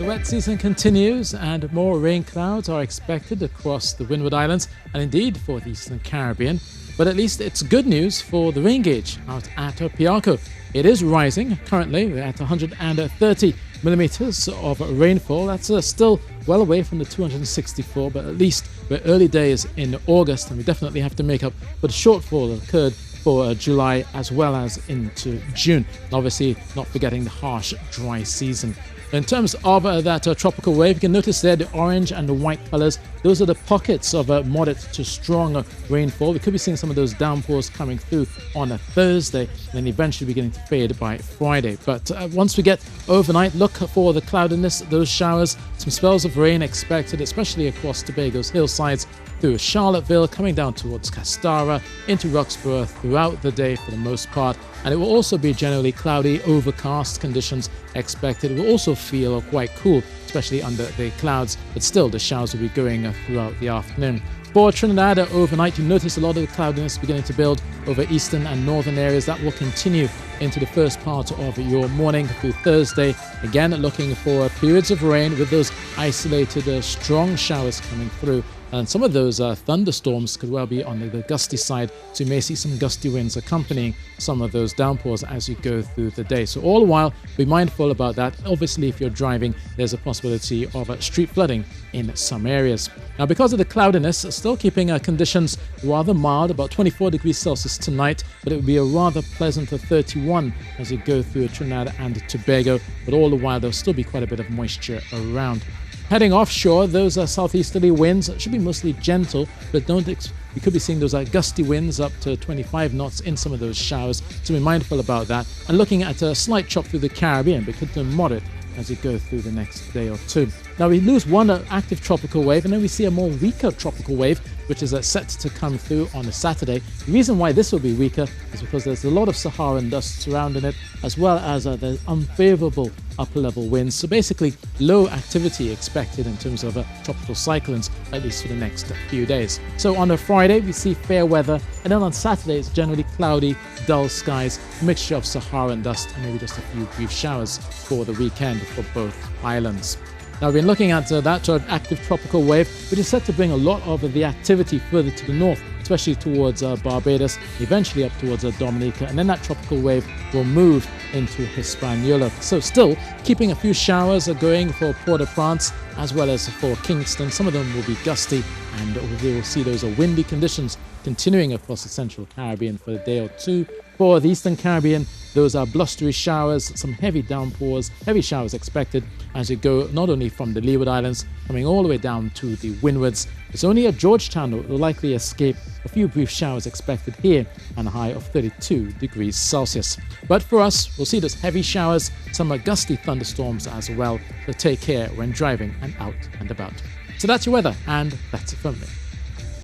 The wet season continues and more rain clouds are expected across the Windward Islands and indeed for the Eastern Caribbean. But at least it's good news for the rain gauge out at Tobago. It is rising. Currently we're at 130 millimeters of rainfall. That's still well away from the 264, but at least we're early days in August and we definitely have to make up for the shortfall that occurred for July as well as into June. And obviously not forgetting the harsh dry season. In terms of that tropical wave, you can notice there the orange and the white colors. Those are the pockets of moderate to strong rainfall. We could be seeing some of those downpours coming through on a Thursday and then eventually beginning to fade by Friday. But once we get overnight, look for the cloudiness, those showers, some spells of rain expected, especially across Tobago's hillsides, through Charlottesville, coming down towards Castara, into Roxborough throughout the day for the most part. And it will also be generally cloudy, overcast conditions expected. It will also feel quite cool, especially under the clouds, but still the showers will be going throughout the afternoon. For Trinidad overnight, you notice a lot of the cloudiness beginning to build over eastern and northern areas. That will continue into the first part of your morning through Thursday. Again, looking for periods of rain with those isolated strong showers coming through. And some of those thunderstorms could well be on the gusty side, so you may see some gusty winds accompanying some of those downpours as you go through the day. So all the while, be mindful about that. Obviously, if you're driving, there's a possibility of street flooding in some areas. Now, because of the cloudiness, still keeping conditions rather mild, about 24 degrees Celsius tonight, but it will be a rather pleasant 31 as you go through Trinidad and Tobago. But all the while, there'll still be quite a bit of moisture around. Heading offshore, those southeasterly winds should be mostly gentle, but you could be seeing those gusty winds up to 25 knots in some of those showers, so be mindful about that. And looking at a slight chop through the Caribbean, but could turn moderate as you go through the next day or two. Now we lose one active tropical wave and then we see a more weaker tropical wave which is set to come through on a Saturday. The reason why this will be weaker is because there's a lot of Saharan dust surrounding it, as well as the unfavorable upper level winds. So basically low activity expected in terms of tropical cyclones, at least for the next few days. So on a Friday we see fair weather, and then on Saturday it's generally cloudy, dull skies, a mixture of Saharan dust and maybe just a few brief showers for the weekend for both islands. Now we've been looking at that active tropical wave, which is set to bring a lot of the activity further to the north, especially towards Barbados, eventually up towards Dominica, and then that tropical wave will move into Hispaniola. So still keeping a few showers going for Port-au-Prince as well as for Kingston. Some of them will be gusty, and we will see those windy conditions continuing across the Central Caribbean for a day or two. For the Eastern Caribbean, those are blustery showers, some heavy downpours, heavy showers expected as you go not only from the Leeward Islands, coming all the way down to the Windwards. It's only at Georgetown that will likely escape a few brief showers expected here and a high of 32 degrees Celsius. But for us, we'll see those heavy showers, some gusty thunderstorms as well, so take care when driving and out and about. So that's your weather, and that's it from me.